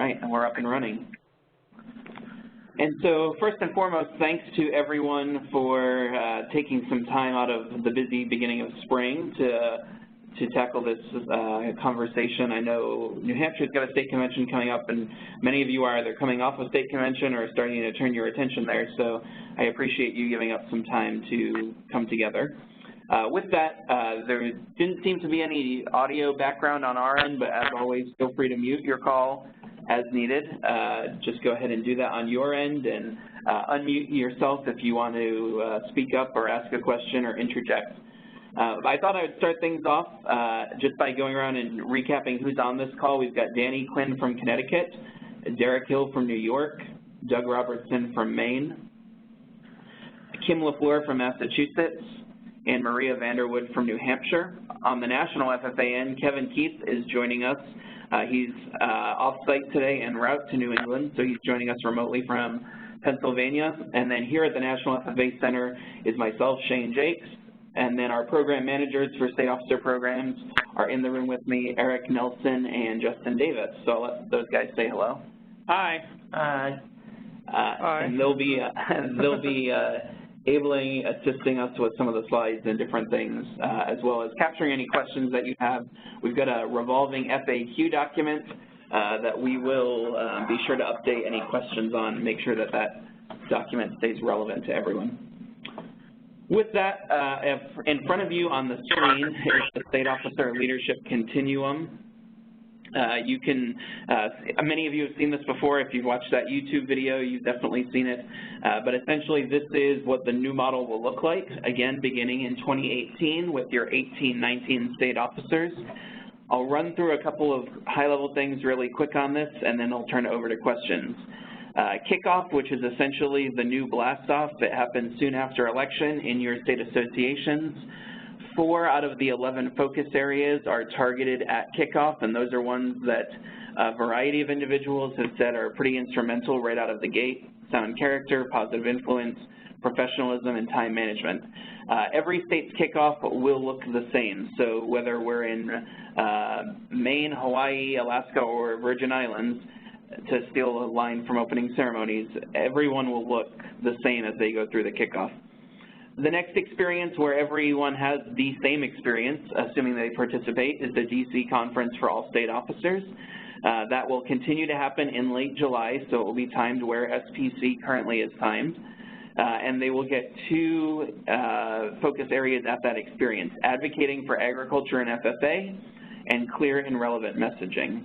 right, and we're up and running. And so first and foremost, thanks to everyone for taking some time out of the busy beginning of spring to tackle this conversation. I know New Hampshire's got a state convention coming up, and many of you are either coming off a state convention or starting to turn your attention there, so I appreciate you giving up some time to come together. With that, there didn't seem to be any audio background on our end, but as always, feel free to mute your call as needed. Just go ahead and do that on your end, and unmute yourself if you want to speak up or ask a question or interject. I thought I would start things off just by going around and recapping who's on this call. We've got Danny Quinn from Connecticut, Derek Hill from New York, Doug Robertson from Maine, Kim LaFleur from Massachusetts, and Maria Vanderwood from New Hampshire. On the national FFA end, Kevin Keith is joining us. He's off-site today en route to New England, so he's joining us remotely from Pennsylvania. And then here at the National FFA Center is myself, Shane Jakes, and then our program managers for state officer programs are in the room with me, Eric Nelson and Justin Davis. So I'll let those guys say hello. Hi. Hi. And they'll be assisting us with some of the slides and different things, as well as capturing any questions that you have. We've got a revolving FAQ document that we will be sure to update any questions on and make sure that that document stays relevant to everyone. With that, in front of you on the screen is the State Officer Leadership Continuum. You can, many of you have seen this before. If you've watched that YouTube video, you've definitely seen it. But essentially, this is what the new model will look like, again, beginning in 2018 with your 18-19 state officers. I'll run through a couple of high-level things really quick on this, and then I'll turn it over to questions. Kickoff, which is essentially the new blast-off that happens soon after election in your state associations. 4 out of the 11 focus areas are targeted at kickoff, and those are ones that a variety of individuals have said are pretty instrumental right out of the gate: sound character, positive influence, professionalism, and time management. Every state's kickoff will look the same, so whether we're in Maine, Hawaii, Alaska, or Virgin Islands, to steal a line from opening ceremonies, everyone will look the same as they go through the kickoff. The next experience where everyone has the same experience, assuming they participate, is the DC Conference for all state officers. That will continue to happen in late July, so it will be timed where SPC currently is timed. And they will get 2 focus areas at that experience: advocating for agriculture and FFA, and clear and relevant messaging.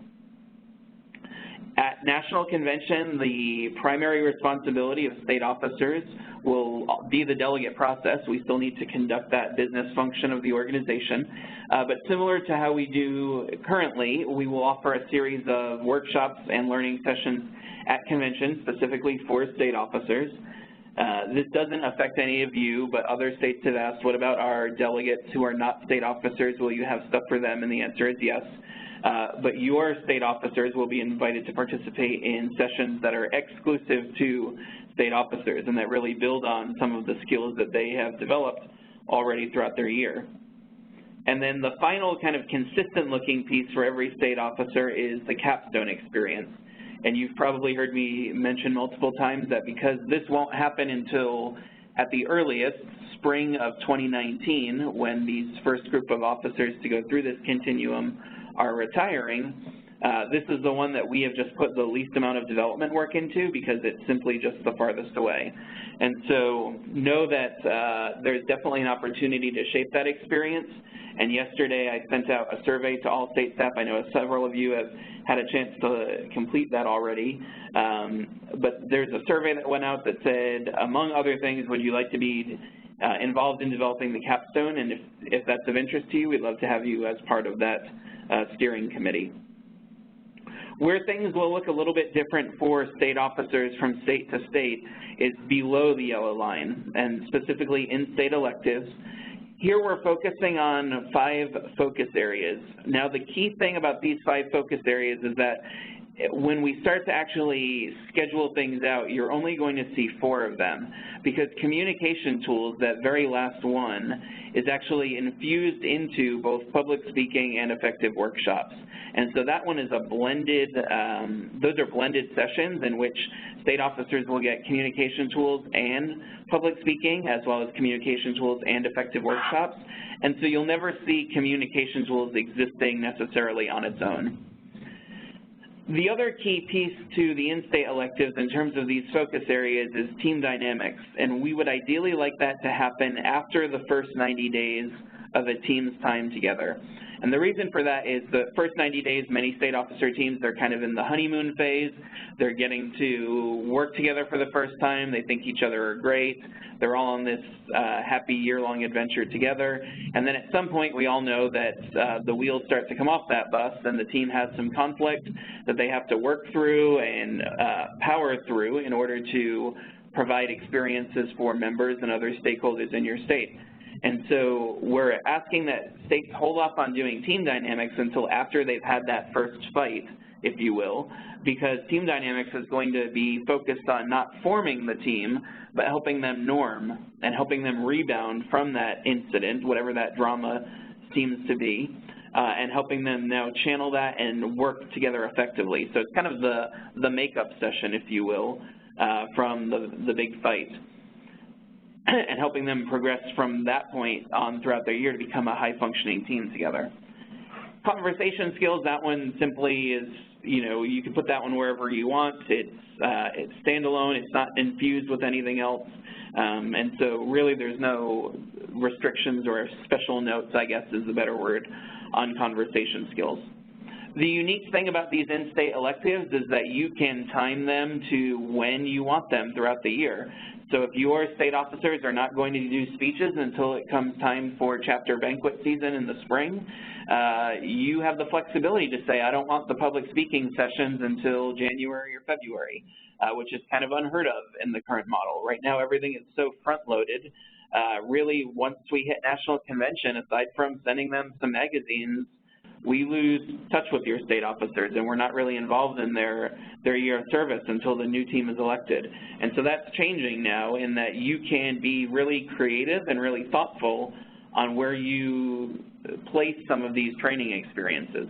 At National Convention, the primary responsibility of state officers will be the delegate process. We still need to conduct that business function of the organization. But similar to how we do currently, we will offer a series of workshops and learning sessions at convention specifically for state officers. This doesn't affect any of you, but other states have asked, what about our delegates who are not state officers? Will you have stuff for them? And the answer is yes. But your state officers will be invited to participate in sessions that are exclusive to state officers and that really build on some of the skills that they have developed already throughout their year. And then the final kind of consistent looking piece for every state officer is the capstone experience. And you've probably heard me mention multiple times that because this won't happen until, at the earliest, spring of 2019, when these first group of officers to go through this continuum are retiring, this is the one that we have just put the least amount of development work into because it's simply just the farthest away. And so know that there's definitely an opportunity to shape that experience. And yesterday I sent out a survey to all state staff. I know several of you have had a chance to complete that already. But there's a survey that went out that said, among other things, would you like to be involved in developing the capstone? And if that's of interest to you, we'd love to have you as part of that steering committee. Where things will look a little bit different for state officers from state to state is below the yellow line, and specifically in state electives. Here we're focusing on 5 focus areas. Now the key thing about these 5 focus areas is that when we start to actually schedule things out, you're only going to see 4 of them, because communication tools, that very last one, is actually infused into both public speaking and effective workshops. And so that one is a blended, those are blended sessions in which state officers will get communication tools and public speaking, as well as communication tools and effective workshops. And so you'll never see communication tools existing necessarily on its own. The other key piece to the in-state electives in terms of these focus areas is team dynamics, and we would ideally like that to happen after the first 90 days of a team's time together. And the reason for that is the first 90 days, many state officer teams, they're kind of in the honeymoon phase. They're getting to work together for the first time. They think each other are great. They're all on this happy year-long adventure together. And then at some point, we all know that the wheels start to come off that bus and the team has some conflict that they have to work through and power through in order to provide experiences for members and other stakeholders in your state. And so we're asking that states hold off on doing team dynamics until after they've had that first fight, if you will, because team dynamics is going to be focused on not forming the team, but helping them norm and helping them rebound from that incident, whatever that drama seems to be, and helping them now channel that and work together effectively. So it's kind of the makeup session, if you will, from the big fight, and helping them progress from that point on throughout their year to become a high-functioning team together. Conversation skills, that one simply is, you can put that one wherever you want. It's standalone. It's not infused with anything else. And so really there's no restrictions or special notes, I guess is the better word, on conversation skills. The unique thing about these in-state electives is that you can time them to when you want them throughout the year. So if your state officers are not going to do speeches until it comes time for chapter banquet season in the spring, you have the flexibility to say, I don't want the public speaking sessions until January or February, which is kind of unheard of in the current model. Right now, everything is so front-loaded. Really, once we hit national convention, aside from sending them some magazines, we lose touch with your state officers, and we're not really involved in their year of service until the new team is elected. And so that's changing now in that you can be really creative and really thoughtful on where you place some of these training experiences.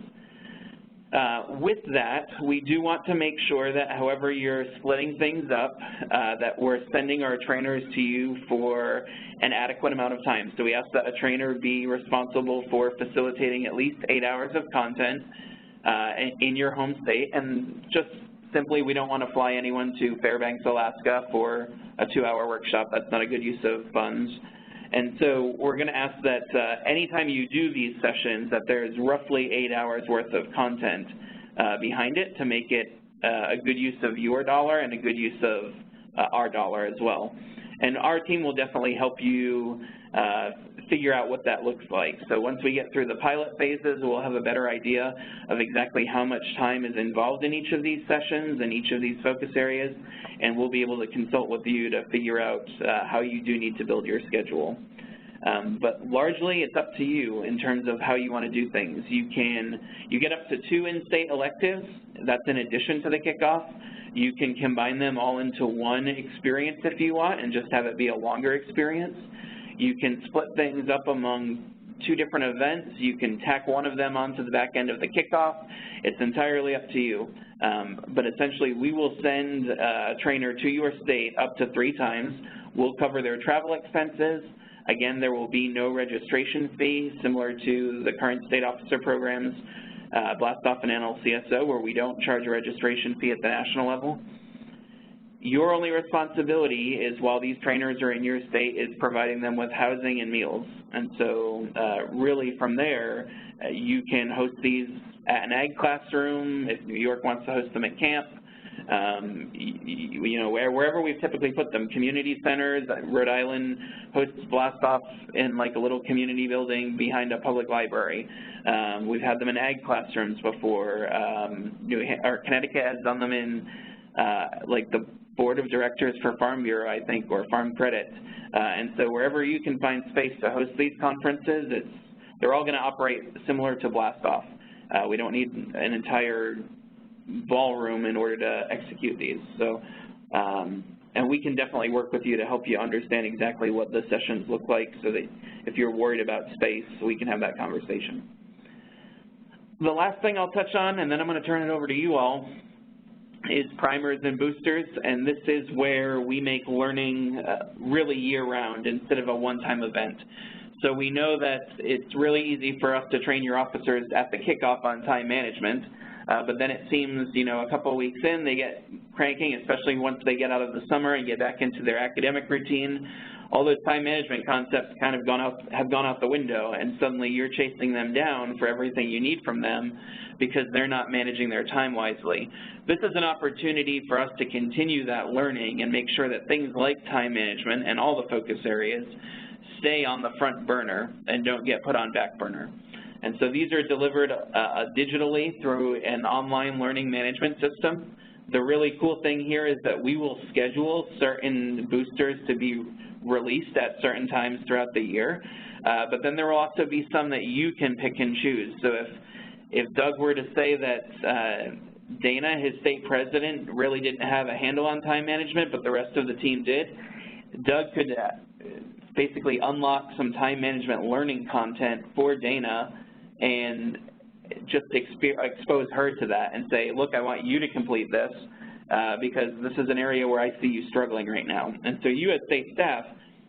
With that, we do want to make sure that however you're splitting things up, that we're sending our trainers to you for an adequate amount of time. So we ask that a trainer be responsible for facilitating at least 8 hours of content in your home state, and just simply we don't want to fly anyone to Fairbanks, Alaska for a 2-hour workshop. That's not a good use of funds. And so we're going to ask that anytime you do these sessions that there's roughly 8 hours worth of content behind it to make it a good use of your dollar and a good use of our dollar as well. And our team will definitely help you figure out what that looks like. So once we get through the pilot phases, we'll have a better idea of exactly how much time is involved in each of these sessions and each of these focus areas, and we'll be able to consult with you to figure out how you do need to build your schedule. But largely, it's up to you in terms of how you want to do things. You get up to 2 in-state electives. That's in addition to the kickoff. You can combine them all into one experience if you want and just have it be a longer experience. You can split things up among 2 different events. You can tack one of them onto the back end of the kickoff. It's entirely up to you. But essentially, we will send a trainer to your state up to 3 times. We'll cover their travel expenses. Again, there will be no registration fee, similar to the current state officer programs, Blastoff and NLCSO, where we don't charge a registration fee at the national level. Your only responsibility is, while these trainers are in your state, is providing them with housing and meals. And so really from there, you can host these at an ag classroom if New York wants to host them at camp. Wherever we've typically put them, community centers. Rhode Island hosts Blastoff in like a little community building behind a public library. We've had them in ag classrooms before. Connecticut has done them in like the Board of Directors for Farm Bureau, I think, or Farm Credit. And so wherever you can find space to host these conferences, they're all going to operate similar to Blastoff. We don't need an entire ballroom in order to execute these. So, and we can definitely work with you to help you understand exactly what the sessions look like so that if you're worried about space, we can have that conversation. The last thing I'll touch on, and then I'm going to turn it over to you all, is primers and boosters, and this is where we make learning really year-round instead of a one-time event. So we know that it's really easy for us to train your officers at the kickoff on time management, but then it seems, a couple of weeks in, they get cranking, especially once they get out of the summer and get back into their academic routine. All those time management concepts kind of have gone out the window, and suddenly you're chasing them down for everything you need from them because they're not managing their time wisely. This is an opportunity for us to continue that learning and make sure that things like time management and all the focus areas stay on the front burner and don't get put on back burner. And so these are delivered digitally through an online learning management system. The really cool thing here is that we will schedule certain boosters to be released at certain times throughout the year, but then there will also be some that you can pick and choose. So if Doug were to say that Dana, his state president, really didn't have a handle on time management, but the rest of the team did, Doug could basically unlock some time management learning content for Dana and just expose her to that and say, look, I want you to complete this because this is an area where I see you struggling right now. And so you as state staff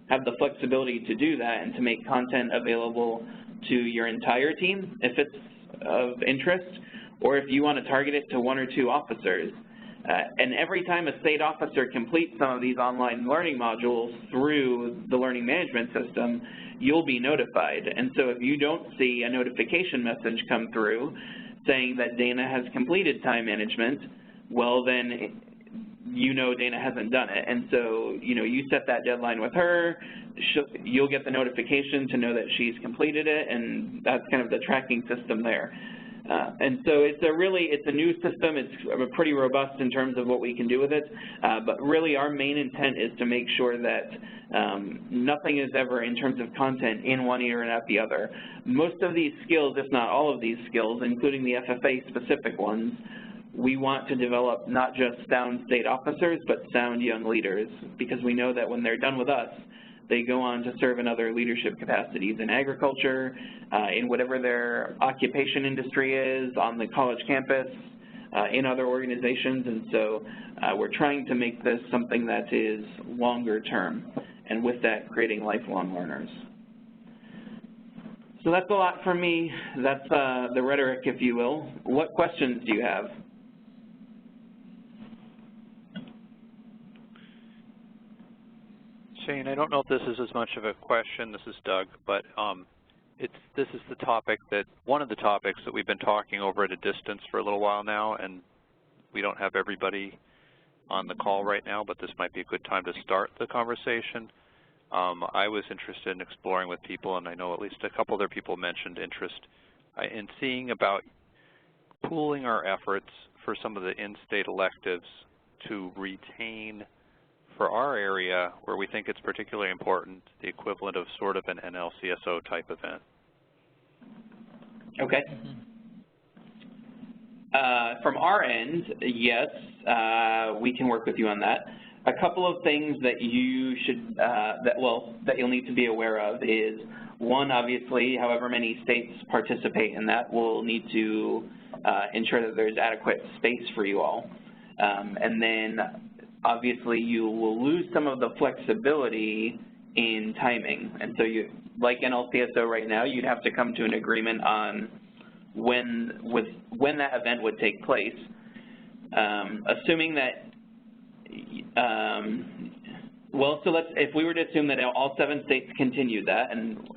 have the flexibility to do that and to make content available to your entire team if it's of interest, or if you want to target it to one or two officers. And every time a state officer completes some of these online learning modules through the learning management system, you'll be notified. And so if you don't see a notification message come through saying that Dana has completed time management, well then Dana hasn't done it. And so, you set that deadline with her, you'll get the notification to know that she's completed it, and that's kind of the tracking system there. And so it's a new system. It's pretty robust in terms of what we can do with it, but really our main intent is to make sure that nothing is ever, in terms of content, in one ear and out the other. Most of these skills, if not all of these skills, including the FFA-specific ones, we want to develop not just sound state officers, but sound young leaders, because we know that when they're done with us, they go on to serve in other leadership capacities in agriculture, in whatever their occupation industry is, on the college campus, in other organizations. And so we're trying to make this something that is longer term, and with that, creating lifelong learners. So that's a lot from me. That's the rhetoric, if you will. What questions do you have? Shane, I don't know if this is as much of a question, this is Doug, but this is the topic one of the topics that we've been talking over at a distance for a little while now, and we don't have everybody on the call right now, but this might be a good time to start the conversation. I was interested in exploring with people, and I know at least a couple other people mentioned interest in seeing about pooling our efforts for some of the in-state electives to retain, for our area, where we think it's particularly important, the equivalent of sort of an NLCSO type event. Okay. From our end, yes, we can work with you on that. A couple of things that you should, that you'll need to be aware of is, one, obviously, however many states participate in that, we'll need to ensure that there's adequate space for you all. And then, obviously, you will lose some of the flexibility in timing. And so you, like NLCSO right now, you'd have to come to an agreement on when that event would take place. Assuming that, if we were to assume that all 7 states continued that, and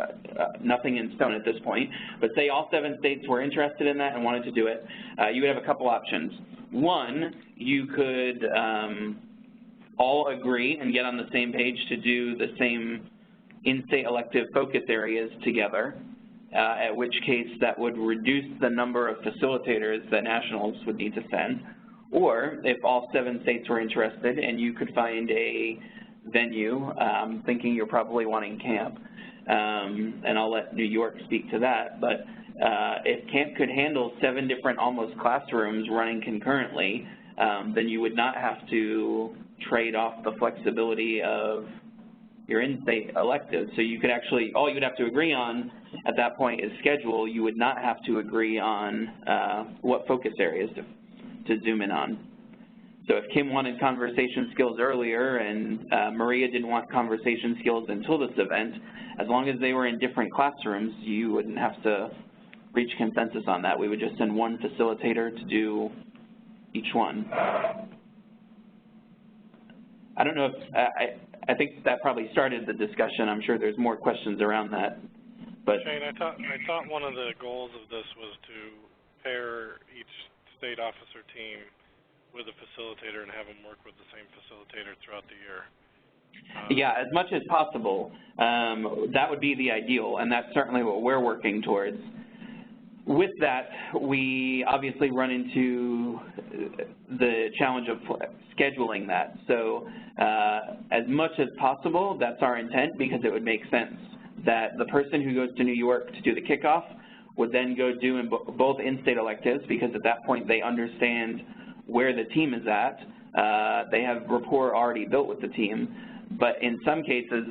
nothing in stone at this point, but say all 7 states were interested in that and wanted to do it, you would have a couple options. One, you could all agree and get on the same page to do the same in-state elective focus areas together, at which case that would reduce the number of facilitators that nationals would need to send. Or if all 7 states were interested and you could find a venue, thinking you're probably wanting camp, and I'll let New York speak to that, but if camp could handle 7 different almost classrooms running concurrently, then you would not have to trade off the flexibility of your in-state electives. So you could actually, all you would have to agree on at that point is schedule. You would not have to agree on what focus areas to zoom in on. So if Kim wanted conversation skills earlier and Maria didn't want conversation skills until this event, as long as they were in different classrooms, you wouldn't have to reach consensus on that. We would just send one facilitator to do each one. I don't know if, I think that probably started the discussion. I'm sure there's more questions around that. But Shane, I thought one of the goals of this was to pair each state officer team with a facilitator and have them work with the same facilitator throughout the year. Yeah, as much as possible. That would be the ideal, and that's certainly what we're working towards. With that, we obviously run into the challenge of scheduling that. So as much as possible, that's our intent, because it would make sense that the person who goes to New York to do the kickoff would then go do both in-state electives, because at that point they understand where the team is at. They have rapport already built with the team. But in some cases,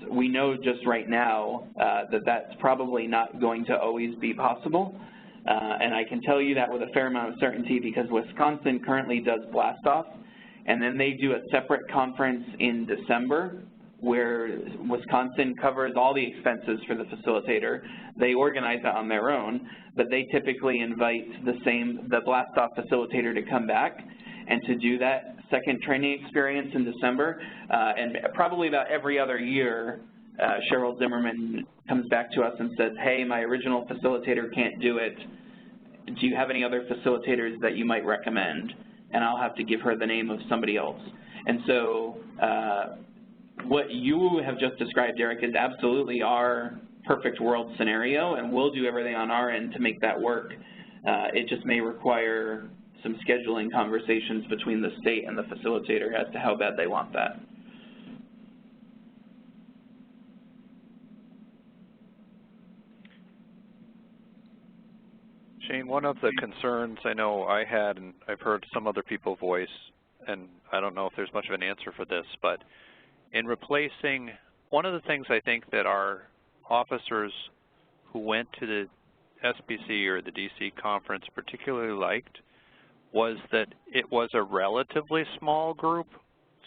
we know just right now that's probably not going to always be possible. And I can tell you that with a fair amount of certainty, because Wisconsin currently does blast-off, and then they do a separate conference in December where Wisconsin covers all the expenses for the facilitator. They organize it on their own, but they typically invite the blast-off facilitator to come back and to do that second training experience in December. And probably about every other year, Cheryl Zimmerman comes back to us and says, hey, my original facilitator can't do it. Do you have any other facilitators that you might recommend? And I'll have to give her the name of somebody else. And so what you have just described, Derek, is absolutely our perfect world scenario, and we'll do everything on our end to make that work. It just may require some scheduling conversations between the state and the facilitator as to how bad they want that. Shane, one of the concerns I know I had, and I've heard some other people voice, and I don't know if there's much of an answer for this, but in replacing, one of the things I think that our officers who went to the SBC or the DC conference particularly liked was that it was a relatively small group,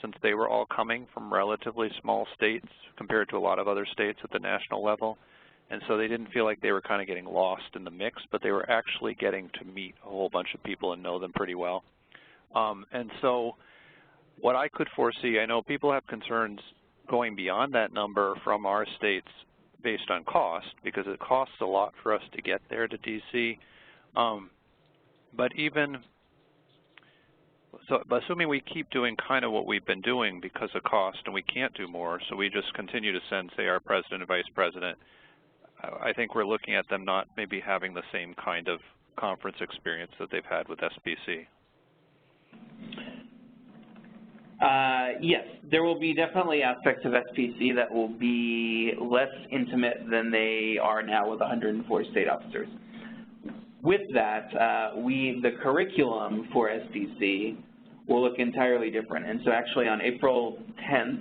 since they were all coming from relatively small states compared to a lot of other states at the national level. And so they didn't feel like they were kind of getting lost in the mix, but they were actually getting to meet a whole bunch of people and know them pretty well. And so what I could foresee, I know people have concerns going beyond that number from our states based on cost, because it costs a lot for us to get there to DC. But even, so assuming we keep doing kind of what we've been doing because of cost and we can't do more, so we just continue to send, say, our president and vice president, I think we're looking at them not maybe having the same kind of conference experience that they've had with SBC. Yes, there will be definitely aspects of SPC that will be less intimate than they are now with 104 state officers. With that, the curriculum for SPC will look entirely different. And so actually on April 10th,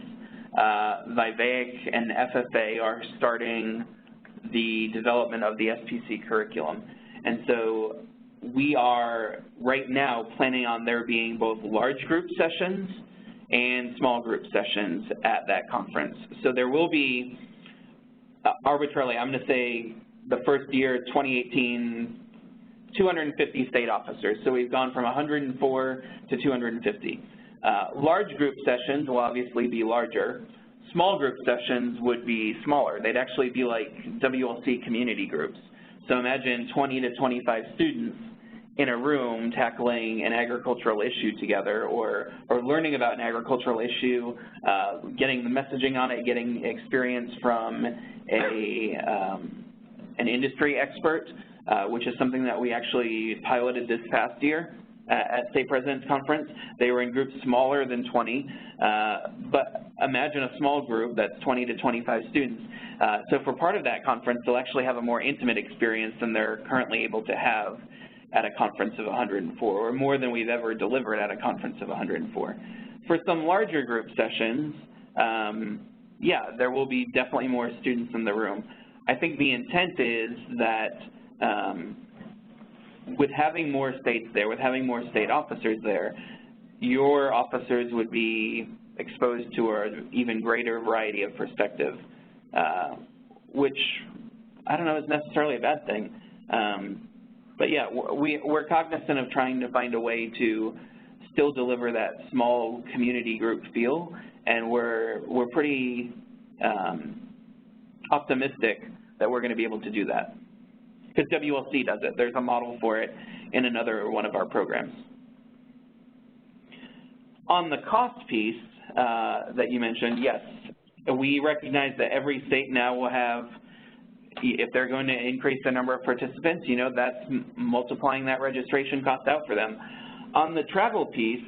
Vivek and FFA are starting the development of the SPC curriculum. And so we are right now planning on there being both large group sessions and small group sessions at that conference. So there will be, arbitrarily, I'm going to say the first year, 2018, 250 state officers. So we've gone from 104 to 250. Large group sessions will obviously be larger. Small group sessions would be smaller. They'd actually be like WLC community groups. So imagine 20 to 25 students in a room tackling an agricultural issue together, or learning about an agricultural issue, getting the messaging on it, getting experience from an industry expert, which is something that we actually piloted this past year. at State President's Conference. They were in groups smaller than 20, but imagine a small group that's 20 to 25 students. So for part of that conference, they'll actually have a more intimate experience than they're currently able to have at a conference of 104, or more than we've ever delivered at a conference of 104. For some larger group sessions, yeah, there will be definitely more students in the room. I think the intent is that with having more states there, with having more state officers there, your officers would be exposed to an even greater variety of perspective, which I don't know is necessarily a bad thing. But yeah, we're cognizant of trying to find a way to still deliver that small community group feel, and we're pretty optimistic that we're going to be able to do that. Because WLC does it. There's a model for it in another one of our programs. On the cost piece that you mentioned, yes, we recognize that every state now will have, if they're going to increase the number of participants, you know, that's multiplying that registration cost out for them. On the travel piece,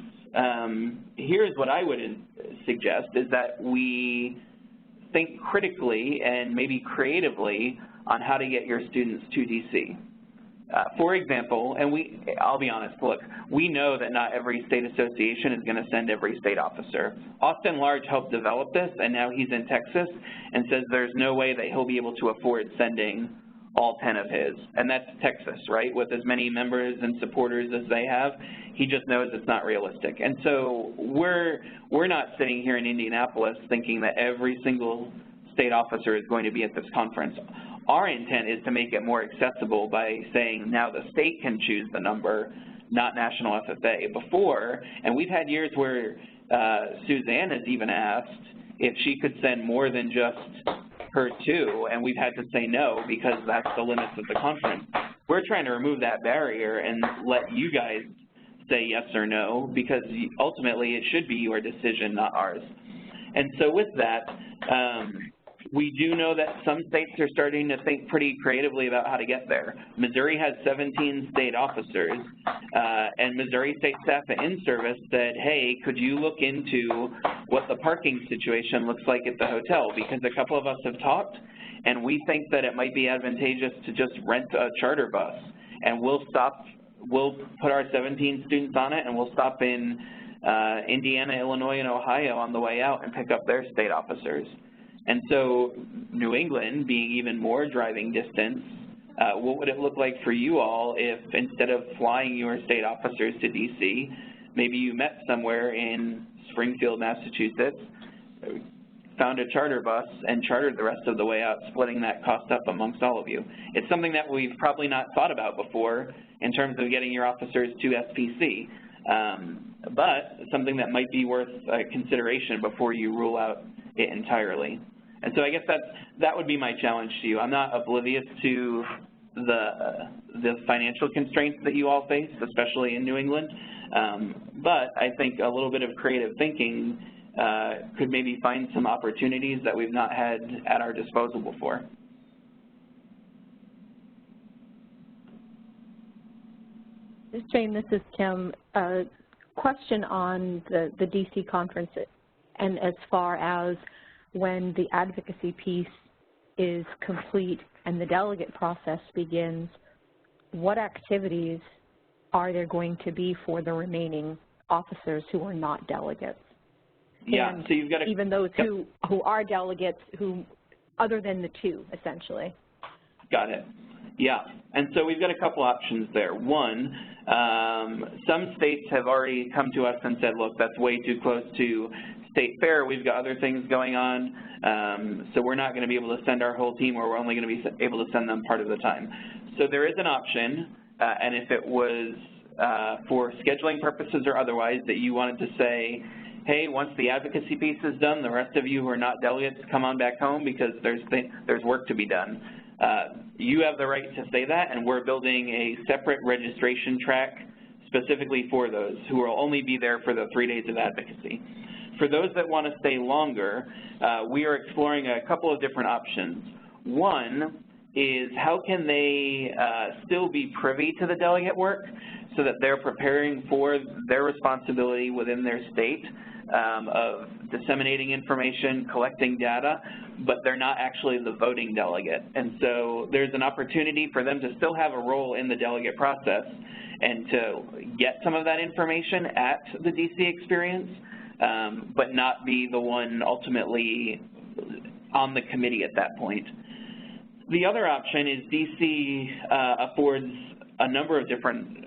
here's what I would suggest is that we think critically and maybe creatively on how to get your students to DC. For example, and I'll be honest, look, we know that not every state association is going to send every state officer. Austin Large helped develop this, and now he's in Texas and says there's no way that he'll be able to afford sending all 10 of his. And that's Texas, right? With as many members and supporters as they have, he just knows it's not realistic. And so we're not sitting here in Indianapolis thinking that every single state officer is going to be at this conference. Our intent is to make it more accessible by saying now the state can choose the number, not National FFA. Before, and we've had years where Suzanne has even asked if she could send more than just her two, and we've had to say no because that's the limits of the conference. We're trying to remove that barrier and let you guys say yes or no, because ultimately it should be your decision, not ours. And so with that, we do know that some states are starting to think pretty creatively about how to get there. Missouri has 17 state officers, and Missouri state staff at in-service said, hey, could you look into what the parking situation looks like at the hotel? Because a couple of us have talked, and we think that it might be advantageous to just rent a charter bus, and we'll put our 17 students on it, and we'll stop in Indiana, Illinois, and Ohio on the way out and pick up their state officers. And so New England being even more driving distance, what would it look like for you all if instead of flying your state officers to DC, maybe you met somewhere in Springfield, Massachusetts, found a charter bus and chartered the rest of the way out, splitting that cost up amongst all of you. It's something that we've probably not thought about before in terms of getting your officers to SPC, but something that might be worth consideration before you rule out it entirely. And so I guess that would be my challenge to you. I'm not oblivious to the financial constraints that you all face, especially in New England, but I think a little bit of creative thinking could maybe find some opportunities that we've not had at our disposal before. Jane, this is Kim. A question on the DC conference, and as far as when the advocacy piece is complete and the delegate process begins, what activities are there going to be for the remaining officers who are not delegates? Yeah, and so you've got even those who are delegates, who other than the two, essentially. Got it. Yeah, and so we've got a couple options there. One, some states have already come to us and said, look, that's way too close to state fair. We've got other things going on, so we're not going to be able to send our whole team, or we're only going to be able to send them part of the time. So there is an option, and if it was for scheduling purposes or otherwise that you wanted to say, hey, once the advocacy piece is done, the rest of you who are not delegates, come on back home because there's work to be done. You have the right to say that, and we're building a separate registration track specifically for those who will only be there for the 3 days of advocacy. For those that want to stay longer, we are exploring a couple of different options. One is how can they still be privy to the delegate work so that they're preparing for their responsibility within their state of disseminating information, collecting data, but they're not actually the voting delegate. And so there's an opportunity for them to still have a role in the delegate process and to get some of that information at the DC experience, but not be the one ultimately on the committee at that point. The other option is DC affords a number of different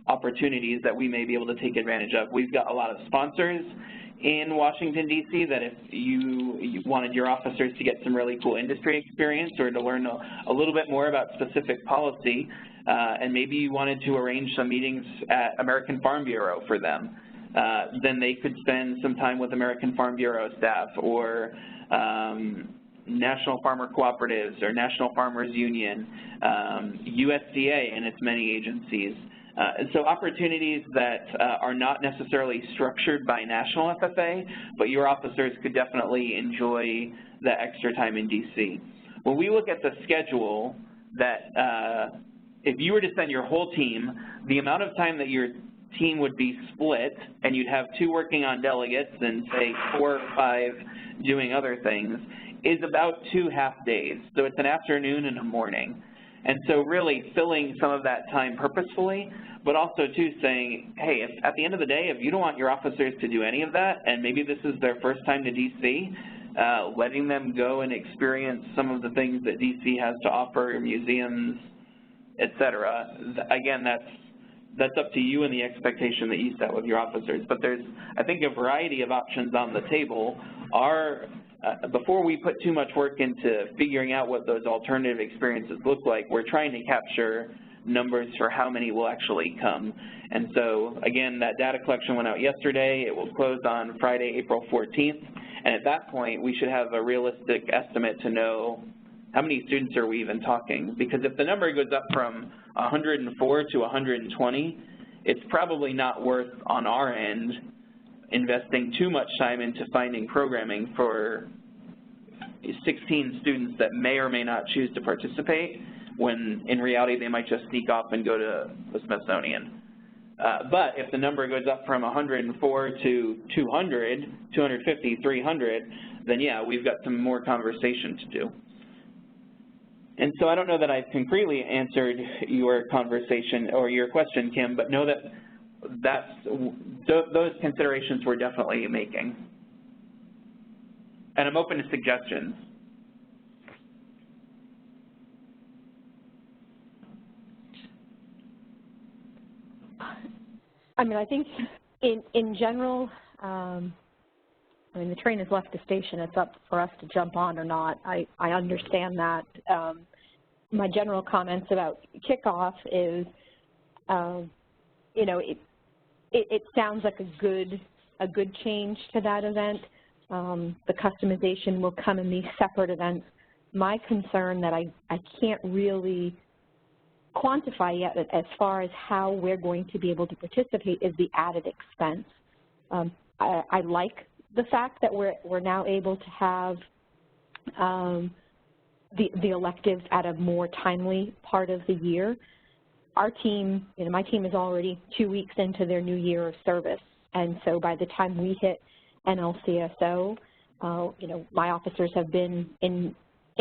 opportunities that we may be able to take advantage of. We've got a lot of sponsors in Washington, D.C. that if you wanted your officers to get some really cool industry experience or to learn a little bit more about specific policy, and maybe you wanted to arrange some meetings at American Farm Bureau for them, then they could spend some time with American Farm Bureau staff or National Farmer Cooperatives or National Farmers Union, USDA and its many agencies. And so opportunities that are not necessarily structured by national FFA, but your officers could definitely enjoy that extra time in DC. When we look at the schedule, that if you were to send your whole team, the amount of time that your team would be split and you'd have 2 working on delegates and say 4 or 5 doing other things is about 2 half days. So it's an afternoon and a morning. And so really filling some of that time purposefully, but also too saying, hey, if at the end of the day, if you don't want your officers to do any of that, and maybe this is their first time to DC, letting them go and experience some of the things that DC has to offer, museums, et cetera. Again, that's up to you and the expectation that you set with your officers. But there's, I think, a variety of options on the table. Before we put too much work into figuring out what those alternative experiences look like, we're trying to capture numbers for how many will actually come. And so, again, that data collection went out yesterday. It will close on Friday, April 14th. And at that point, we should have a realistic estimate to know how many students are we even talking. Because if the number goes up from 104 to 120, it's probably not worth, on our end, investing too much time into finding programming for 16 students that may or may not choose to participate, when in reality they might just sneak off and go to the Smithsonian. But if the number goes up from 104 to 200, 250, 300, then yeah, we've got some more conversation to do. And so I don't know that I've concretely answered your conversation or your question, Kim, but know that those considerations we're definitely making. And I'm open to suggestions. I mean, I think in general, I mean, the train has left the station. It's up for us to jump on or not. I understand that. My general comments about kickoff is, you know, it sounds like a good change to that event. The customization will come in these separate events. My concern that I can't really quantify yet as far as how we're going to be able to participate is the added expense. I like the fact that we're now able to have the electives at a more timely part of the year. Our team, you know, my team is already 2 weeks into their new year of service, and so by the time we hit NLCSO, you know, my officers have been in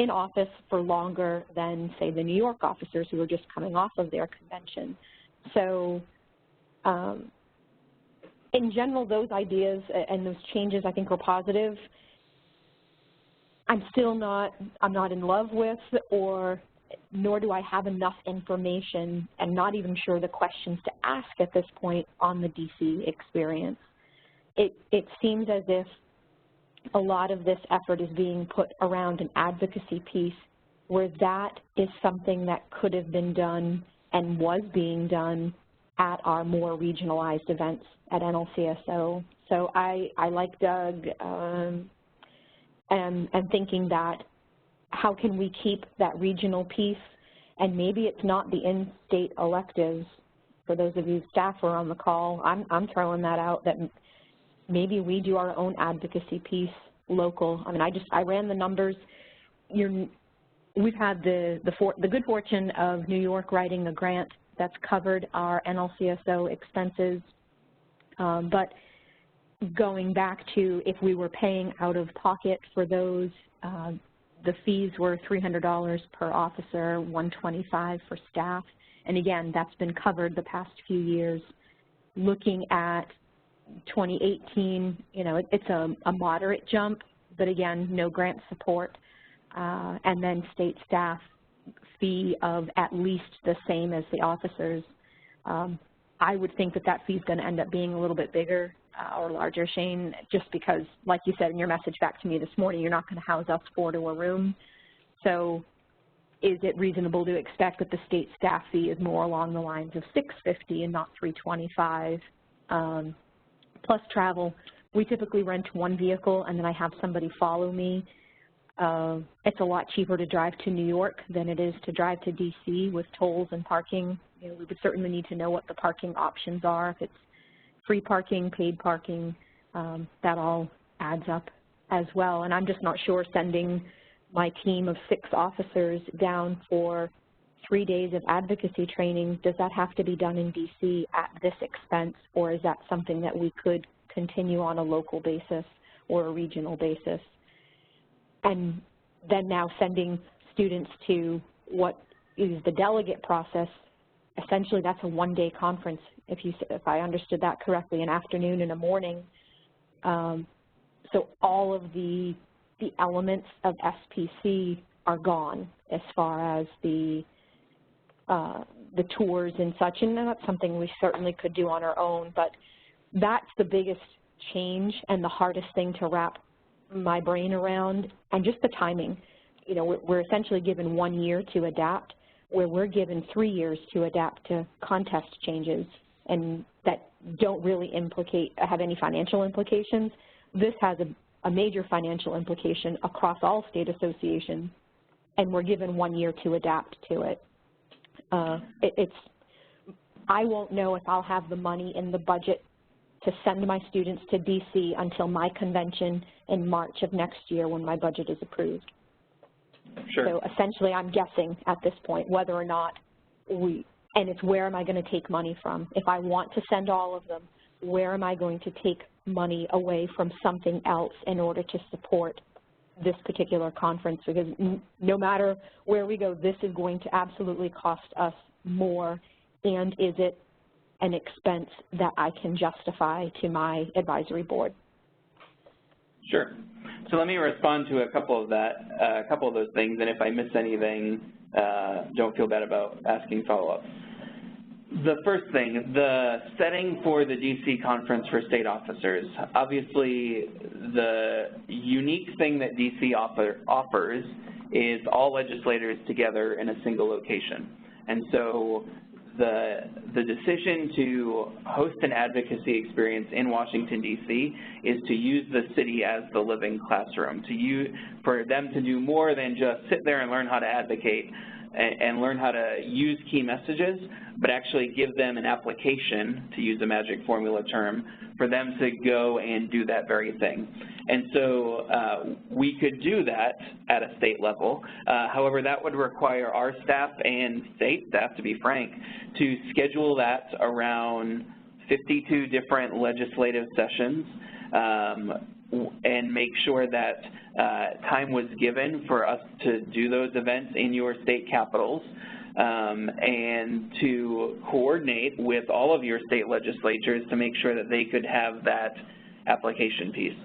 office for longer than, say, the New York officers who are just coming off of their convention. So in general, those ideas and those changes I think are positive. I'm not in love with, nor do I have enough information and not even sure the questions to ask at this point on the DC experience. It seems as if a lot of this effort is being put around an advocacy piece where that is something that could have been done and was being done at our more regionalized events at NLCSO. So I like Doug and thinking that how can we keep that regional piece, and maybe it's not the in-state electives. For those of you staff who are on the call, I'm throwing that out, that maybe we do our own advocacy piece local. I mean, I ran the numbers. we've had the good fortune of New York writing a grant that's covered our NLCSO expenses, but going back to if we were paying out of pocket for those, the fees were $300 per officer, $125 for staff, and again, that's been covered the past few years. Looking at 2018, you know, it's a moderate jump, but again, no grant support, and then state staff fee of at least the same as the officers. I would think that that fee is going to end up being a little bit bigger or larger, Shane, just because, like you said in your message back to me this morning, you're not going to house us 4 to a room. So is it reasonable to expect that the state staff fee is more along the lines of $650 and not $325? Plus travel. We typically rent one vehicle and then I have somebody follow me. It's a lot cheaper to drive to New York than it is to drive to DC with tolls and parking. You know, we would certainly need to know what the parking options are. If it's free parking, paid parking, that all adds up as well. And I'm just not sure sending my team of 6 officers down for 3 days of advocacy training, does that have to be done in DC at this expense, or is that something that we could continue on a local basis or a regional basis? And then now sending students to what is the delegate process, essentially that's a one-day conference, if I understood that correctly, an afternoon and a morning. So all of the elements of SPC are gone as far as the tours and such, and that's something we certainly could do on our own, but that's the biggest change and the hardest thing to wrap my brain around, and just the timing. You know, we're essentially given 1 year to adapt, where we're given 3 years to adapt to contest changes and that don't really have any financial implications. This has a major financial implication across all state associations, and we're given 1 year to adapt to it. I won't know if I'll have the money in the budget to send my students to DC until my convention in March of next year when my budget is approved. Sure. So essentially I'm guessing at this point whether or not and it's where am I going to take money from? If I want to send all of them, where am I going to take money away from something else in order to support this particular conference? Because no matter where we go, this is going to absolutely cost us more, and is it an expense that I can justify to my advisory board? Sure. So let me respond to a couple of those things, and if I miss anything, don't feel bad about asking follow-up. The first thing, the setting for the DC conference for state officers. Obviously, the unique thing that DC offers is all legislators together in a single location. And so the decision to host an advocacy experience in Washington, D.C. is to use the city as the living classroom, for them to do more than just sit there and learn how to advocate and learn how to use key messages, but actually give them an application, to use a magic formula term, for them to go and do that very thing. And so we could do that at a state level. However, that would require our staff and state staff, to be frank, to schedule that around 52 different legislative sessions and make sure that time was given for us to do those events in your state capitals, and to coordinate with all of your state legislatures to make sure that they could have that application piece.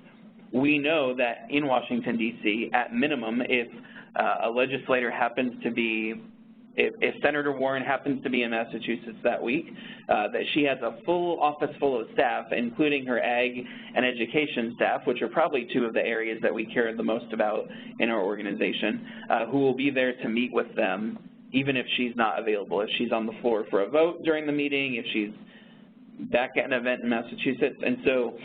We know that in Washington, D.C., at minimum, if a legislator happens to be, if Senator Warren happens to be in Massachusetts that week, that she has a full office full of staff, including her ag and education staff, which are probably 2 of the areas that we care the most about in our organization, who will be there to meet with them, even if she's not available. If she's on the floor for a vote during the meeting, if she's back at an event in Massachusetts. And so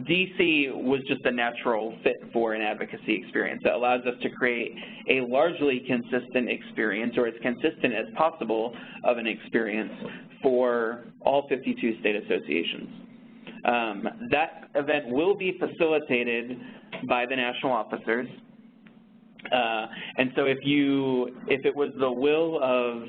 DC was just a natural fit for an advocacy experience that allows us to create a largely consistent experience, or as consistent as possible of an experience for all 52 state associations. That event will be facilitated by the national officers. And so if it was the will of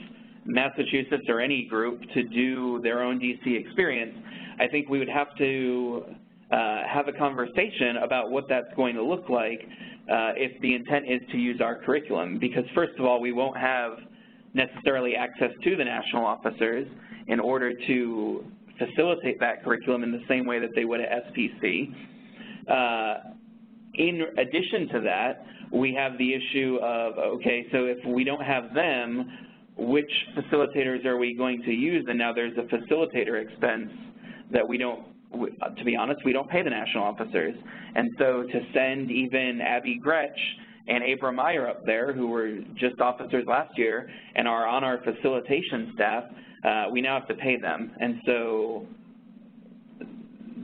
Massachusetts or any group to do their own DC experience, I think we would have to have a conversation about what that's going to look like if the intent is to use our curriculum. Because first of all, we won't have necessarily access to the national officers in order to facilitate that curriculum in the same way that they would at SPC. In addition to that, we have the issue of, okay, so if we don't have them, which facilitators are we going to use? And now there's a facilitator expense that we don't, to be honest, we don't pay the national officers. And so to send even Abby Gretsch and April Meyer up there, who were just officers last year and are on our facilitation staff, we now have to pay them. And so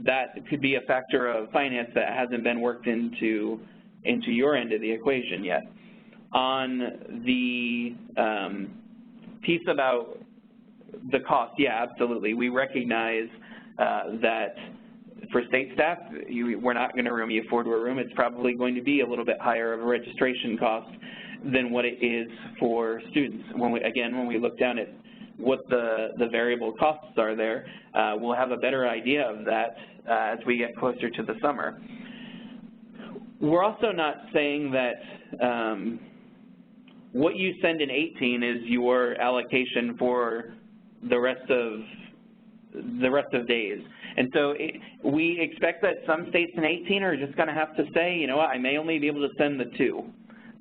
that could be a factor of finance that hasn't been worked into your end of the equation yet. On the piece about the cost, yeah, absolutely. We recognize that for state staff, we're not going to room you for a room. It's probably going to be a little bit higher of a registration cost than what it is for students. When we look down at what the variable costs are there, we'll have a better idea of that as we get closer to the summer. We're also not saying that what you send in 18 is your allocation for the rest of days. And so we expect that some states in 18 are just going to have to say, you know what, I may only be able to send the two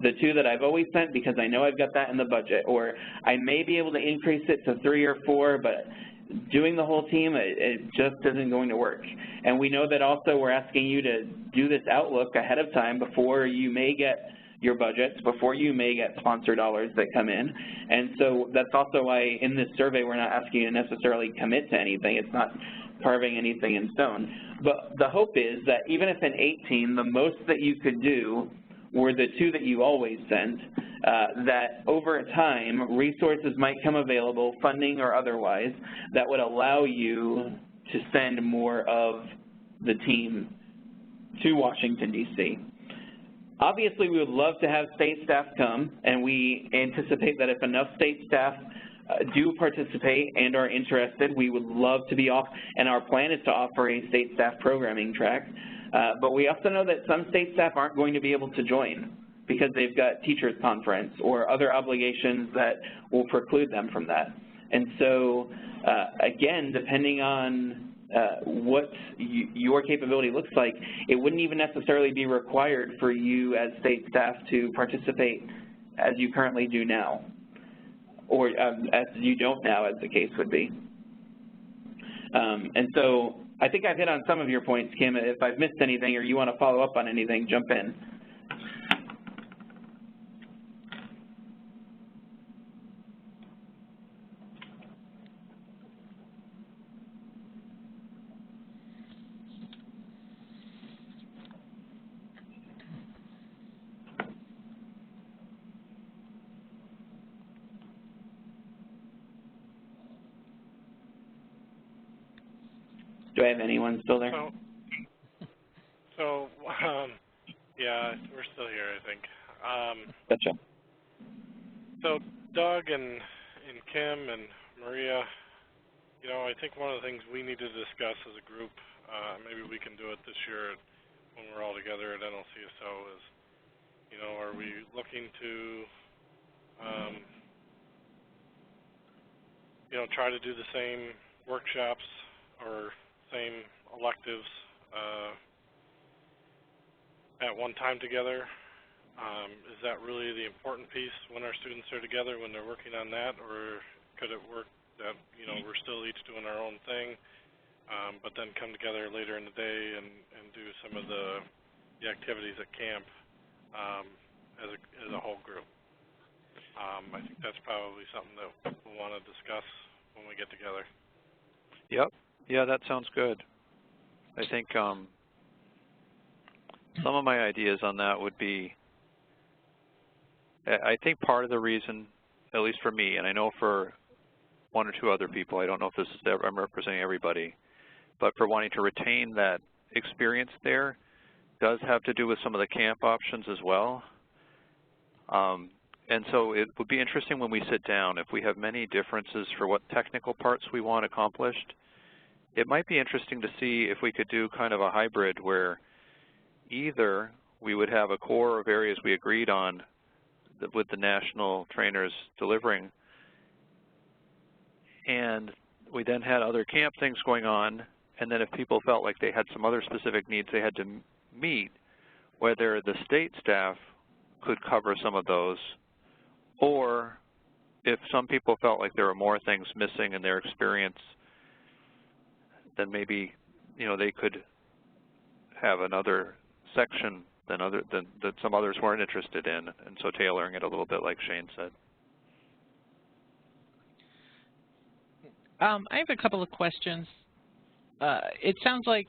that I've always sent because I know I've got that in the budget, or I may be able to increase it to 3 or 4, but doing the whole team, it just isn't going to work. And we know that also we're asking you to do this outlook ahead of time before you may get your budgets, before you may get sponsor dollars that come in. And so that's also why in this survey we're not asking you to necessarily commit to anything. It's not carving anything in stone. But the hope is that even if in 18 the most that you could do were the 2 that you always sent, that over time resources might come available, funding or otherwise, that would allow you to send more of the team to Washington, D.C. Obviously, we would love to have state staff come, and we anticipate that if enough state staff do participate and are interested, we would love to be off, and our plan is to offer a state staff programming track. But we also know that some state staff aren't going to be able to join because they've got teachers' conference or other obligations that will preclude them from that. And so, again, depending on what your capability looks like, it wouldn't even necessarily be required for you as state staff to participate as you currently do now, or as you don't now, as the case would be. And so I think I've hit on some of your points, Kim. If I've missed anything or you want to follow up on anything, jump in. Do I have anyone still there? Yeah, we're still here, I think. Gotcha. So Doug and Kim and Maria, you know, I think one of the things we need to discuss as a group, maybe we can do it this year when we're all together at NLCSO, is, you know, are we looking to, you know, try to do the same workshops or same electives at one time together? Is that really the important piece when our students are together, when they're working on that, or could it work that, you know, we're still each doing our own thing, but then come together later in the day and do some of the activities at camp as a whole group? I think that's probably something that we'll want to discuss when we get together. Yep. Yeah, that sounds good. I think some of my ideas on that would be, I think part of the reason, at least for me, and I know for 1 or 2 other people, I don't know if this is, I'm representing everybody, but for wanting to retain that experience there does have to do with some of the camp options as well. And so it would be interesting when we sit down, if we have many differences for what technical parts we want accomplished, it might be interesting to see if we could do kind of a hybrid where either we would have a core of areas we agreed on with the national trainers delivering, and we then had other camp things going on, and then if people felt like they had some other specific needs they had to meet, whether the state staff could cover some of those, or if some people felt like there were more things missing in their experience, then maybe, you know, they could have another section that some others weren't interested in, and so tailoring it a little bit like Shane said. I have a couple of questions. It sounds like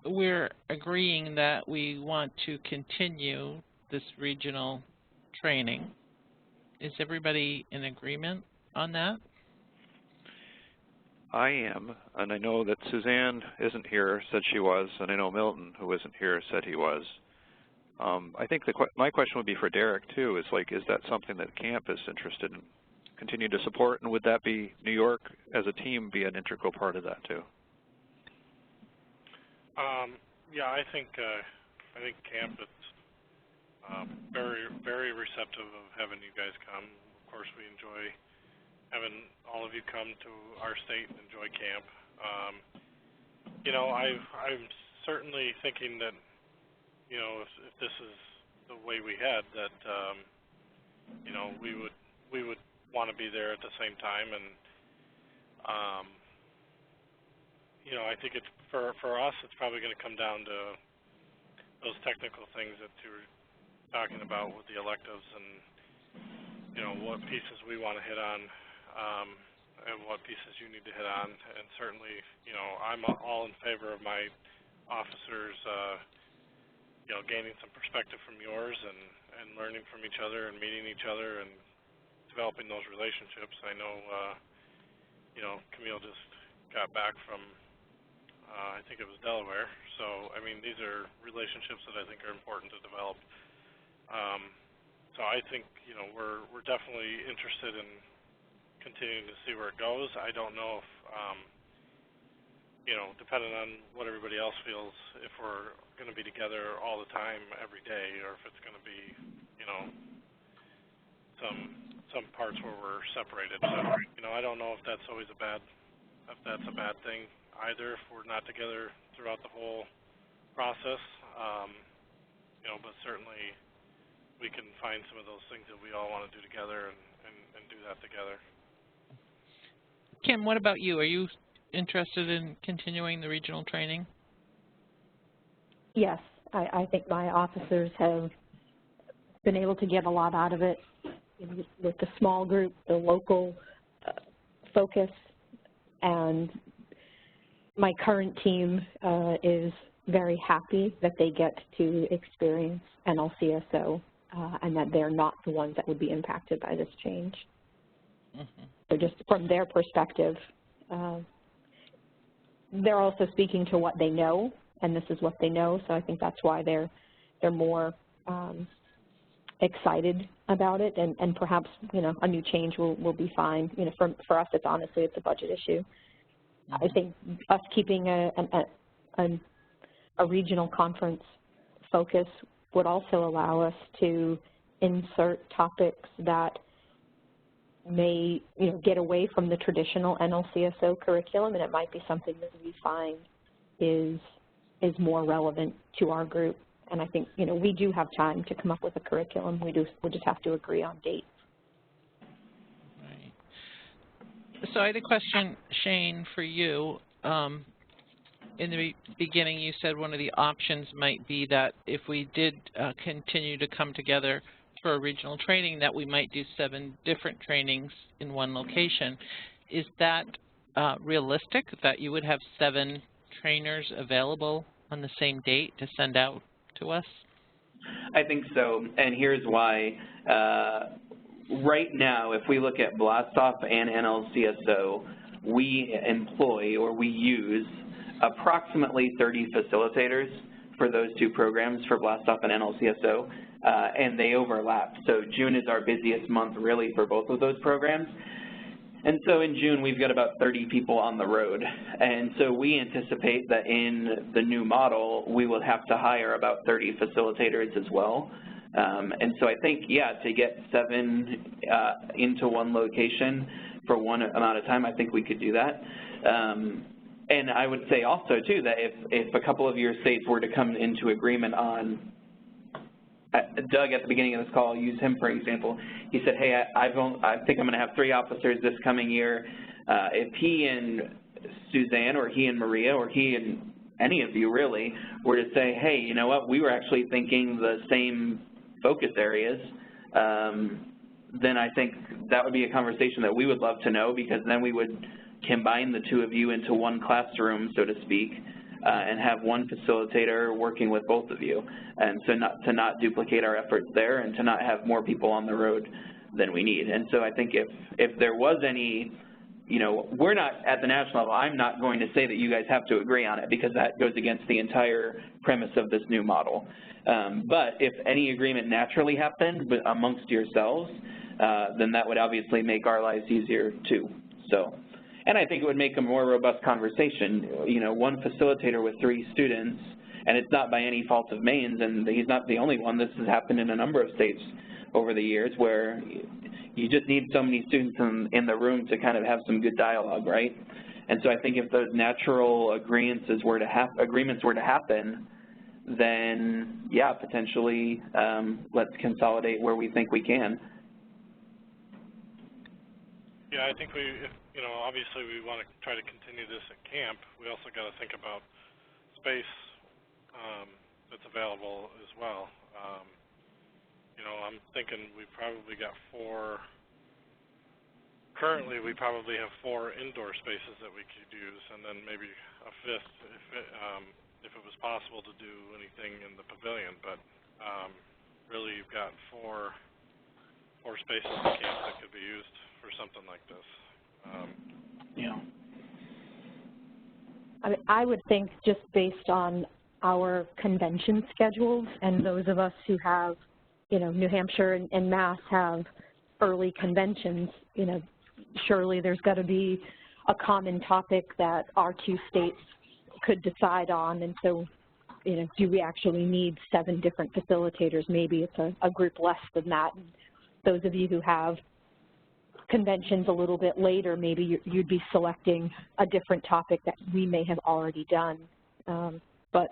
we're agreeing that we want to continue this regional training. Is everybody in agreement on that? I am, and I know that Suzanne isn't here, said she was, and I know Milton, who isn't here, said he was. I think my question would be for Derek, too, is like, is that something that camp is interested in continue to support, and would that be New York as a team be an integral part of that, too? Yeah, I think camp is very, very receptive of having you guys come. Of course, we enjoy having all of you come to our state and enjoy camp. You know, I'm certainly thinking that, you know, if this is the way we head, that you know, we would want to be there at the same time, and you know, I think it's for us, it's probably going to come down to those technical things that you were talking about with the electives, and you know, what pieces we want to hit on, and what pieces you need to hit on. And certainly, you know, I'm all in favor of my officers, you know, gaining some perspective from yours and learning from each other and meeting each other and developing those relationships. I know, you know, Camille just got back from, I think it was Delaware. So, I mean, these are relationships that I think are important to develop. So I think, you know, we're definitely interested in continuing to see where it goes. I don't know if, you know, depending on what everybody else feels, if we're going to be together all the time every day, or if it's going to be, you know, some parts where we're separated. But, you know, I don't know if that's always a bad thing either, if we're not together throughout the whole process. You know, but certainly we can find some of those things that we all want to do together and do that together. Kim, what about you? Are you interested in continuing the regional training? Yes, I think my officers have been able to get a lot out of it, you know, with the small group, the local focus, and my current team is very happy that they get to experience NLCSO and that they're not the ones that would be impacted by this change. Mm-hmm. So just from their perspective, they're also speaking to what they know, and this is what they know, so I think that's why they're more excited about it, and perhaps, you know, a new change will be fine. You know, for us, it's honestly, it's a budget issue. Mm-hmm. I think us keeping a regional conference focus would also allow us to insert topics that may, you know, get away from the traditional NLCSO curriculum, and it might be something that we find is more relevant to our group. And I think, you know, we do have time to come up with a curriculum. We just have to agree on dates. Right. So I had a question, Shane, for you. In the beginning, you said one of the options might be that if we did continue to come together for a regional training, that we might do 7 different trainings in one location. Is that realistic, that you would have 7 trainers available on the same date to send out to us? I think so, and here's why. Right now, if we look at Blastoff and NLCSO, we employ or we use approximately 30 facilitators for those 2 programs, for Blastoff and NLCSO. and they overlap. So June is our busiest month really for both of those programs. And so in June, we've got about 30 people on the road. And so we anticipate that in the new model, we will have to hire about 30 facilitators as well. And so I think, yeah, to get 7 into one location for one amount of time, I think we could do that. And I would say also, too, that if a couple of your states were to come into agreement on, Doug, at the beginning of this call, I'll use him for example. He said, hey, I think I'm going to have 3 officers this coming year. If he and Suzanne or he and Maria or he and any of you really were to say, hey, you know what, we were actually thinking the same focus areas, then I think that would be a conversation that we would love to know, because then we would combine the 2 of you into one classroom, so to speak, and have one facilitator working with both of you, and so to not duplicate our efforts there and to not have more people on the road than we need. And so I think if there was any, you know, we're not at the national level, I'm not going to say that you guys have to agree on it, because that goes against the entire premise of this new model. But if any agreement naturally happened amongst yourselves, then that would obviously make our lives easier too. So. And I think it would make a more robust conversation. You know, one facilitator with 3 students, and it's not by any fault of Maine's, and he's not the only one. This has happened in a number of states over the years, where you just need so many students in the room to kind of have some good dialogue, right? And so I think if those natural agreements were to happen, then, yeah, potentially let's consolidate where we think we can. Yeah, I think you know, obviously we want to try to continue this at camp. We also got to think about space that's available as well. You know, I'm thinking we probably got 4, currently we probably have 4 indoor spaces that we could use, and then maybe a 5th if it was possible to do anything in the pavilion. But really you've got 4 spaces at camp that could be used for something like this. Yeah. I would think, just based on our convention schedules, and those of us who have, you know, New Hampshire and Mass have early conventions, you know, surely there's got to be a common topic that our 2 states could decide on. And so, you know, do we actually need 7 different facilitators? Maybe it's a group less than that. And those of you who have conventions a little bit later, maybe you'd be selecting a different topic that we may have already done. But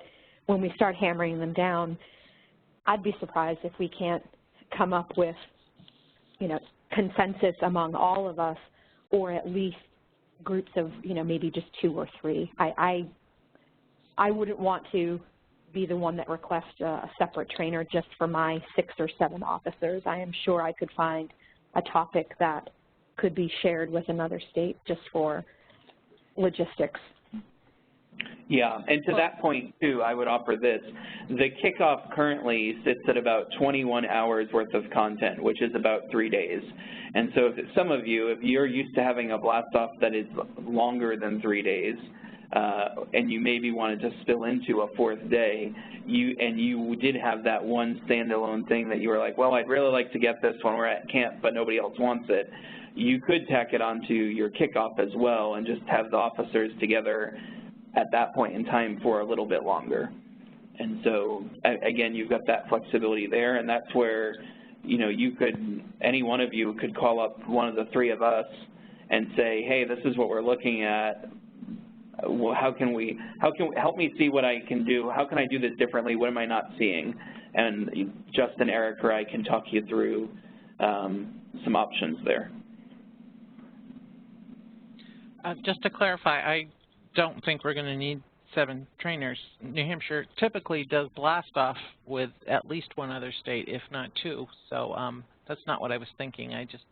when we start hammering them down, I'd be surprised if we can't come up with, you know, consensus among all of us, or at least groups of, you know, maybe just 2 or 3. I wouldn't want to be the one that requests a separate trainer just for my 6 or 7 officers. I am sure I could find a topic that could be shared with another state just for logistics. Yeah, and to that point, too, I would offer this. The kickoff currently sits at about 21 hours worth of content, which is about 3 days. And so if some of you, if you're used to having a blast-off that is longer than 3 days, and you maybe wanted to spill into a 4th day, you did have that one standalone thing that you were like, well, I'd really like to get this when we're at camp, but nobody else wants it, you could tack it onto your kickoff as well and just have the officers together at that point in time for a little bit longer. And so, again, you've got that flexibility there, and that's where, you know, you could, any one of you could call up one of the 3 of us and say, hey, this is what we're looking at. Well, how can help me see what I can do? How can I do this differently? What am I not seeing? And Justin, Eric, or I can talk you through some options there. Just to clarify, I don't think we're going to need 7 trainers. New Hampshire typically does blast off with at least 1 other state, if not 2. So that's not what I was thinking. I just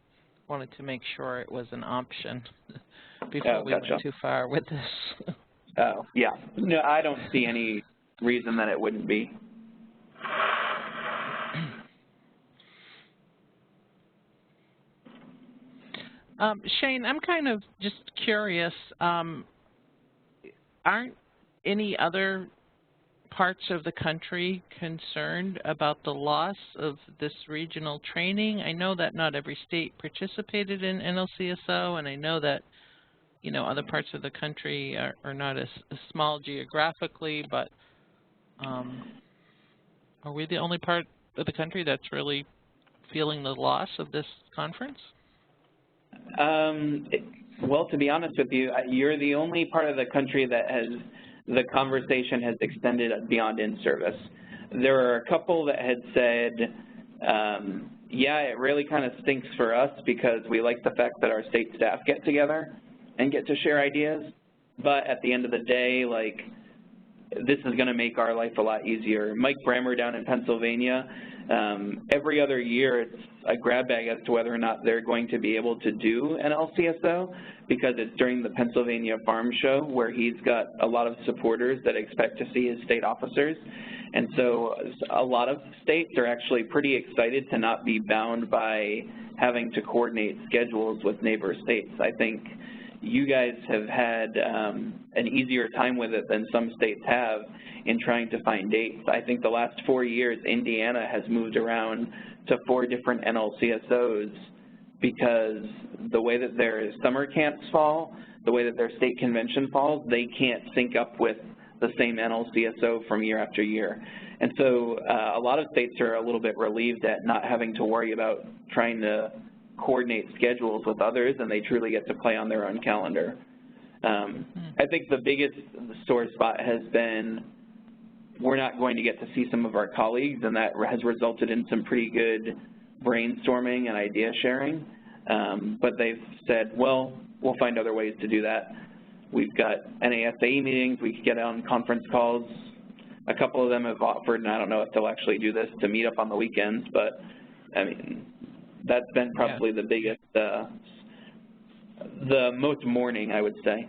wanted to make sure it was an option before we went too far with this. Oh, yeah. No, I don't see any reason that it wouldn't be. Shane, I'm kind of just curious, aren't any other parts of the country concerned about the loss of this regional training? I know that not every state participated in NLCSO, and I know that, you know, other parts of the country are not as small geographically, but are we the only part of the country that's really feeling the loss of this conference? Well, to be honest with you, you're the only part of the country that the conversation has extended beyond in-service. There are a couple that had said, yeah, it really kind of stinks for us because we like the fact that our state staff get together and get to share ideas, but at the end of the day, like, this is going to make our life a lot easier. Mike Brammer down in Pennsylvania, every other year it's a grab bag as to whether or not they're going to be able to do an LCSO because it's during the Pennsylvania Farm Show where he's got a lot of supporters that expect to see his state officers. And so a lot of states are actually pretty excited to not be bound by having to coordinate schedules with neighbor states. I think you guys have had an easier time with it than some states have in trying to find dates. I think the last 4 years, Indiana has moved around to 4 different NLCSOs because the way that their summer camps fall, the way that their state convention falls, they can't sync up with the same NLCSO from year after year. And so a lot of states are a little bit relieved at not having to worry about trying to coordinate schedules with others, and they truly get to play on their own calendar. I think the biggest sore spot has been we're not going to get to see some of our colleagues, and that has resulted in some pretty good brainstorming and idea sharing. But they've said, well, we'll find other ways to do that. We've got NASAE meetings. We can get on conference calls. A couple of them have offered, and I don't know if they'll actually do this, to meet up on the weekends, but I mean, that's been probably the biggest, the most mourning, I would say.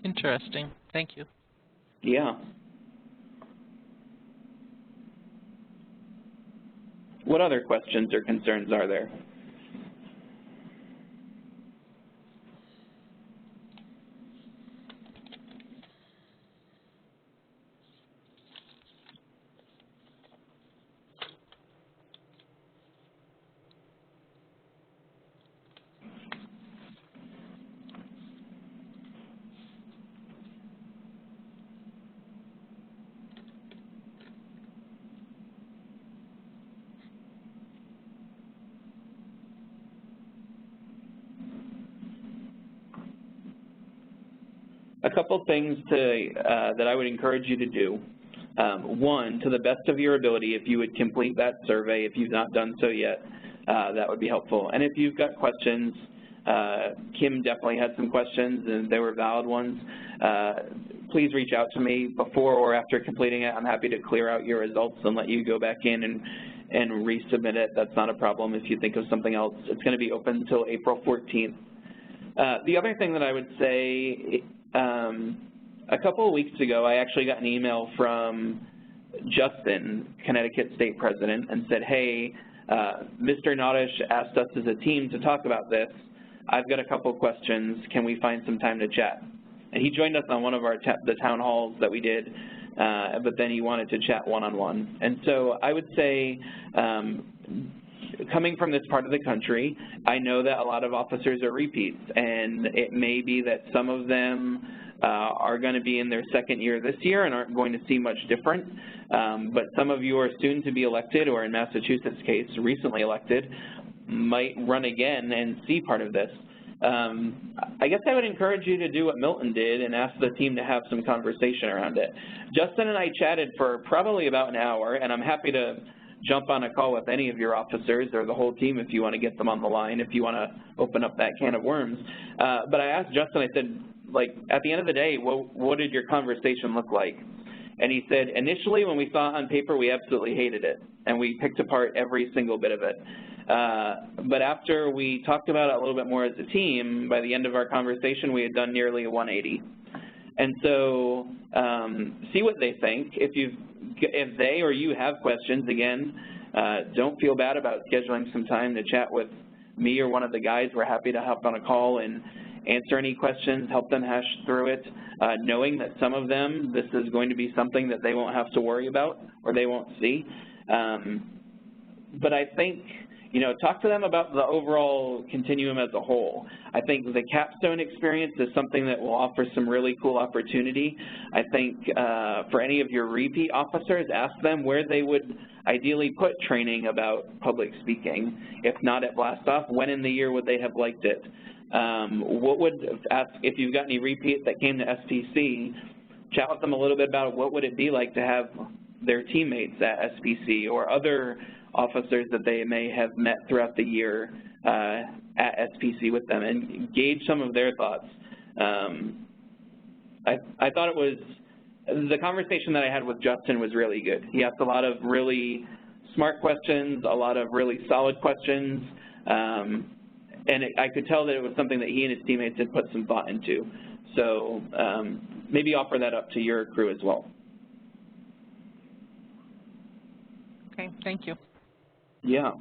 Interesting. Thank you. Yeah. What other questions or concerns are there? A couple things that I would encourage you to do. One, to the best of your ability, if you would complete that survey, if you've not done so yet, that would be helpful. And if you've got questions, Kim definitely had some questions, and they were valid ones. Please reach out to me before or after completing it. I'm happy to clear out your results and let you go back in and resubmit it. That's not a problem if you think of something else. It's going to be open until April 14th. The other thing that I would say, a couple of weeks ago, I actually got an email from Justin, Connecticut State President, and said, hey, Mr. Nodish asked us as a team to talk about this. I've got a couple of questions. Can we find some time to chat? And he joined us on one of the town halls that we did, but then he wanted to chat one-on-one. And so I would say, coming from this part of the country, I know that a lot of officers are repeats, and it may be that some of them are going to be in their second year this year and aren't going to see much different, but some of you are soon to be elected, or in Massachusetts' case, recently elected, might run again and see part of this. I guess I would encourage you to do what Milton did and ask the team to have some conversation around it. Justin and I chatted for probably about an hour, and I'm happy to jump on a call with any of your officers or the whole team if you want to get them on the line, if you want to open up that can of worms. But I asked Justin, I said, like, at the end of the day, what did your conversation look like? And he said, initially when we saw it on paper, we absolutely hated it, and we picked apart every single bit of it. But after we talked about it a little bit more as a team, by the end of our conversation, we had done nearly a 180. And so see what they think. If they or you have questions, again, don't feel bad about scheduling some time to chat with me or one of the guys. We're happy to hop on a call and answer any questions, help them hash through it, knowing that some of them, this is going to be something that they won't have to worry about or they won't see. But I think, you know, talk to them about the overall continuum as a whole. I think the capstone experience is something that will offer some really cool opportunity. I think for any of your repeat officers, ask them where they would ideally put training about public speaking. If not at Blast Off, when in the year would they have liked it? What would, ask if you've got any repeat that came to SPC, chat with them a little bit about what would it be like to have their teammates at SPC or other officers that they may have met throughout the year at SPC with them, and gauge some of their thoughts. I thought it was, the conversation that I had with Justin was really good. He asked a lot of really smart questions, a lot of really solid questions, and I could tell that it was something that he and his teammates had put some thought into. So maybe offer that up to your crew as well. Okay, thank you. Yeah.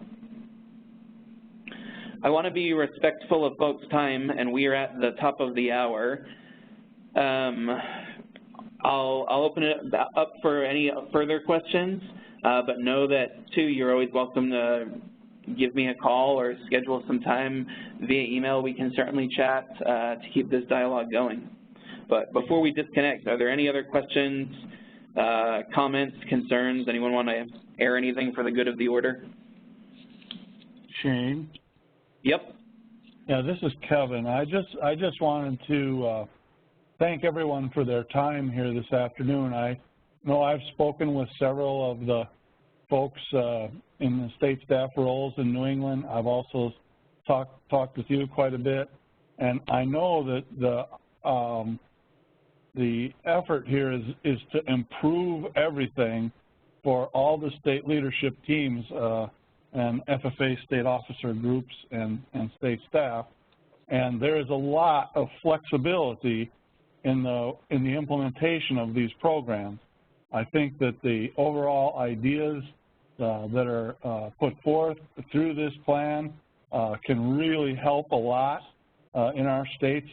I want to be respectful of folks' time, and we are at the top of the hour. I'll open it up for any further questions, but know that, too, you're always welcome to give me a call or schedule some time via email. We can certainly chat to keep this dialogue going. But before we disconnect, are there any other questions, comments, concerns? Anyone want to air anything for the good of the order? Shane? Yep. Yeah, this is Kevin. I just wanted to thank everyone for their time here this afternoon. I know I've spoken with several of the folks in the state staff roles in New England. I've also talked with you quite a bit, and I know that the effort here is to improve everything for all the state leadership teams and FFA state officer groups and state staff, and there is a lot of flexibility in the implementation of these programs. I think that the overall ideas that are put forth through this plan can really help a lot in our states,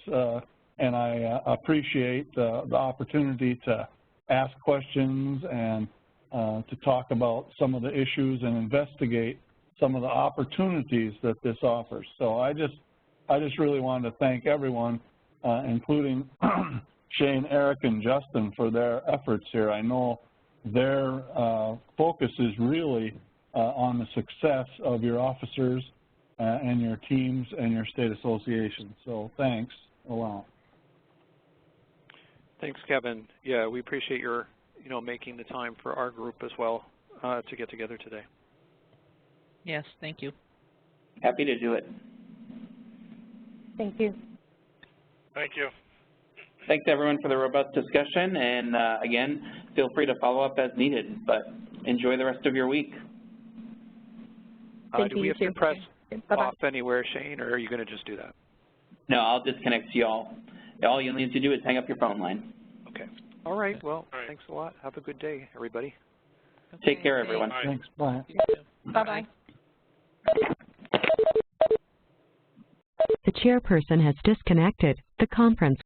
and I appreciate the opportunity to ask questions and to talk about some of the issues and investigate some of the opportunities that this offers. So I just really wanted to thank everyone, including Shane, Eric, and Justin for their efforts here. I know their focus is really on the success of your officers and your teams and your state association. So thanks a lot. Thanks, Kevin. Yeah, we appreciate your, making the time for our group as well to get together today. Yes, thank you. Happy to do it. Thank you. Thank you. Thanks, everyone, for the robust discussion, and again, feel free to follow up as needed, but enjoy the rest of your week. Do we have to press off anywhere, Shane, or are you going to just do that? No, I'll disconnect you all. All you'll need to do is hang up your phone line. Okay. All right. Well, thanks a lot. Have a good day, everybody. Okay, take care, everyone. Thanks. Bye. Bye-bye. The chairperson has disconnected. The conference